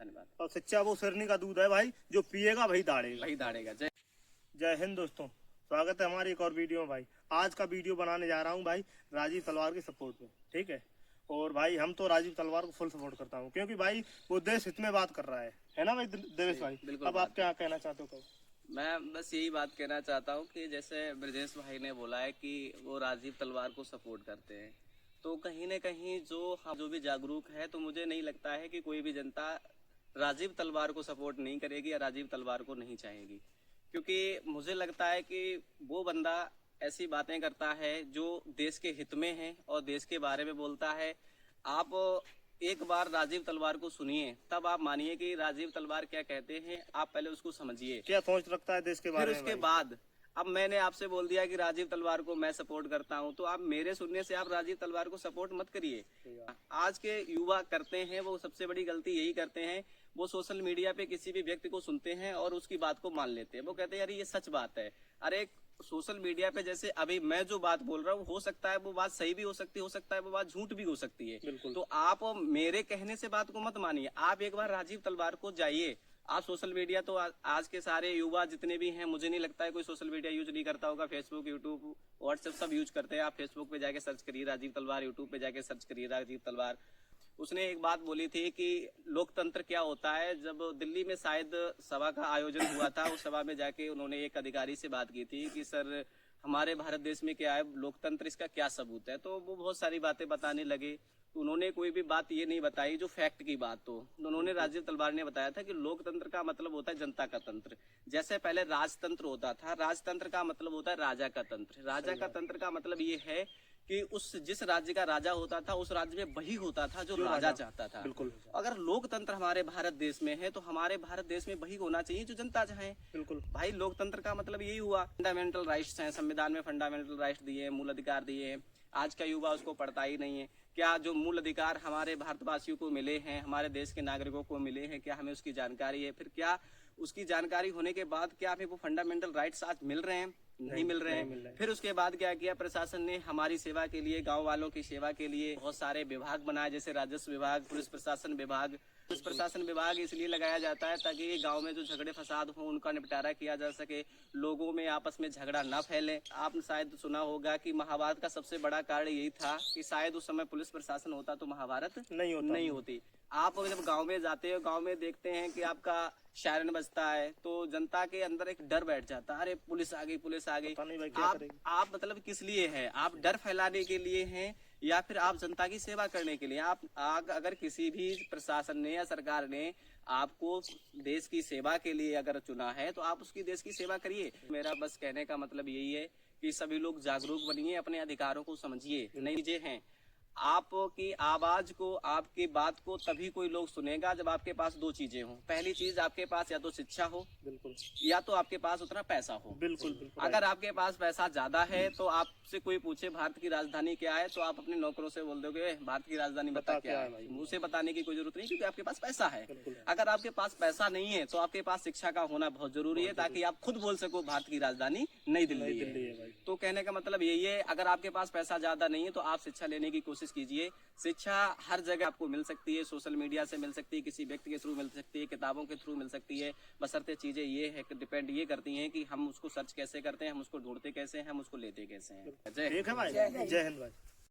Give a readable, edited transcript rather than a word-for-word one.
धन्यवाद। और सच्चा वो सिरनी का दूध है भाई, जो पिएगा वही दाड़ेगा। वही दाड़ेगा। जय हिंद दोस्तों, स्वागत है हमारी एक और वीडियो में। भाई आज का वीडियो बनाने जा रहा हूँ भाई राजीव तलवार के सपोर्ट में, ठीक है। और भाई हम तो राजीव तलवार को फुल सपोर्ट करता हूँ, क्योंकि भाई वो देश हित में बात कर रहा है ना भाई देवेश भाई। अब आप क्या कहना चाहते हो? मैं बस यही बात कहना चाहता हूँ कि जैसे ब्रजेश भाई ने बोला है कि वो राजीव तलवार को सपोर्ट करते हैं, तो कहीं न कहीं जो भी जागरूक है, तो मुझे नहीं लगता है कि कोई भी जनता राजीव तलवार को सपोर्ट नहीं करेगी या राजीव तलवार को नहीं चाहेगी, क्योंकि मुझे लगता है कि वो बंदा ऐसी बातें करता है जो देश के हित में है और देश के बारे में बोलता है। आप एक बार राजीव तलवार को सुनिए, तब आप मानिए कि राजीव तलवार क्या कहते हैं। आप पहले उसको समझिए, क्या सोच रखता है देश के बारे में। फिर उसके बाद अब मैंने आपसे बोल दिया कि राजीव तलवार को मैं सपोर्ट करता हूं, तो आप मेरे सुनने से आप राजीव तलवार को सपोर्ट मत करिए। आज के युवा करते हैं, वो सबसे बड़ी गलती यही करते हैं, वो सोशल मीडिया पे किसी भी व्यक्ति को सुनते हैं और उसकी बात को मान लेते हैं। वो कहते हैं यार ये सच बात है। अरे सोशल मीडिया पे जैसे अभी मैं जो बात बोल रहा हूँ, हो सकता है वो बात सही भी हो सकता है वो बात झूठ भी हो सकती है। तो आप मेरे कहने से बात को मत मानिए, आप एक बार राजीव तलवार को जाइए। आप सोशल मीडिया तो आज के सारे युवा जितने भी हैं, मुझे नहीं लगता है कोई सोशल मीडिया यूज नहीं करता होगा। फेसबुक, यूट्यूब, व्हाट्सएप सब यूज करते हैं। आप फेसबुक पे जाके सर्च करिए राजीव तलवार, यूट्यूब पे जाके सर्च करिए राजीव तलवार। उसने एक बात बोली थी कि लोकतंत्र क्या होता है। जब दिल्ली में शायद सभा का आयोजन हुआ था, उस सभा में जाके उन्होंने एक अधिकारी से बात की थी कि सर हमारे भारत देश में क्या है लोकतंत्र, इसका क्या सबूत है। तो वो बहुत सारी बातें बताने लगे। तो उन्होंने कोई भी बात ये नहीं बताई जो फैक्ट की बात हो। तो उन्होंने राजीव तलवार ने बताया था कि लोकतंत्र का मतलब होता है जनता का तंत्र। जैसे पहले राजतंत्र होता था, राजतंत्र का मतलब होता है राजा का तंत्र। राजा का तंत्र का मतलब ये है कि जिस राज्य का राजा होता था, उस राज्य में वही होता था जो राजा चाहता था। बिल्कुल। अगर लोकतंत्र हमारे भारत देश में है, तो हमारे भारत देश में वही होना चाहिए जो जनता चाहे। बिल्कुल भाई लोकतंत्र का मतलब यही हुआ। फंडामेंटल राइट्स हैं, संविधान में फंडामेंटल राइट्स दिए हैं, मूल अधिकार दिए हैं। आज का युवा उसको पढ़ता ही नहीं है। क्या जो मूल अधिकार हमारे भारतवासियों को मिले हैं, हमारे देश के नागरिकों को मिले हैं, क्या हमें उसकी जानकारी है? फिर क्या उसकी जानकारी होने के बाद क्या हमें वो फंडामेंटल राइट्स आज मिल रहे हैं? नहीं मिल रहे हैं। फिर उसके बाद क्या किया प्रशासन ने? हमारी सेवा के लिए, गांव वालों की सेवा के लिए बहुत सारे विभाग बनाए, जैसे राजस्व विभाग, पुलिस प्रशासन विभाग। पुलिस प्रशासन विभाग इसलिए लगाया जाता है ताकि गांव में जो झगड़े फसाद हो उनका निपटारा किया जा सके, लोगों में आपस में झगड़ा न फैले। आपने शायद सुना होगा कि महाभारत का सबसे बड़ा कारण यही था कि शायद उस समय पुलिस प्रशासन होता तो महाभारत नहीं होती। आप जब गांव में जाते हो, गांव में देखते हैं कि आपका शायरन बजता है, तो जनता के अंदर एक डर बैठ जाता है, अरे पुलिस आ गई, पुलिस आ गई। आप मतलब किस लिए हैं? आप डर फैलाने के लिए हैं या फिर आप जनता की सेवा करने के लिए? आप अगर किसी भी प्रशासन ने या सरकार ने आपको देश की सेवा के लिए अगर चुना है, तो आप उसकी देश की सेवा करिए। मेरा बस कहने का मतलब यही है कि सभी लोग जागरूक बनिए, अपने अधिकारों को समझिए। नई चीजें हैं, आपकी आवाज को, आपकी बात को तभी कोई लोग सुनेगा जब आपके पास दो चीजें हो। पहली चीज आपके पास या तो शिक्षा हो, बिल्कुल, या तो आपके पास उतना पैसा हो। बिल्कुल। अगर आपके पास पैसा ज्यादा है तो आपसे कोई पूछे भारत की राजधानी क्या है, तो आप अपने नौकरों से बोल दोगे भारत की राजधानी बता क्या है। मुंह से बताने की कोई जरूरत नहीं, क्योंकि आपके पास पैसा है। अगर आपके पास पैसा नहीं है तो आपके पास शिक्षा का होना बहुत जरूरी है, ताकि आप खुद बोल सको भारत की राजधानी नई दिल्ली है। तो कहने का मतलब यही है, अगर आपके पास पैसा ज्यादा नहीं है तो आप शिक्षा लेने की कोशिश कीजिए। शिक्षा हर जगह आपको मिल सकती है, सोशल मीडिया से मिल सकती है, किसी व्यक्ति के थ्रू मिल सकती है, किताबों के थ्रू मिल सकती है। बशर्ते चीजें ये है, डिपेंड ये करती हैं कि हम उसको सर्च कैसे करते हैं, हम उसको ढूंढते कैसे हैं, हम उसको लेते कैसे हैं। जय हिंद भाई।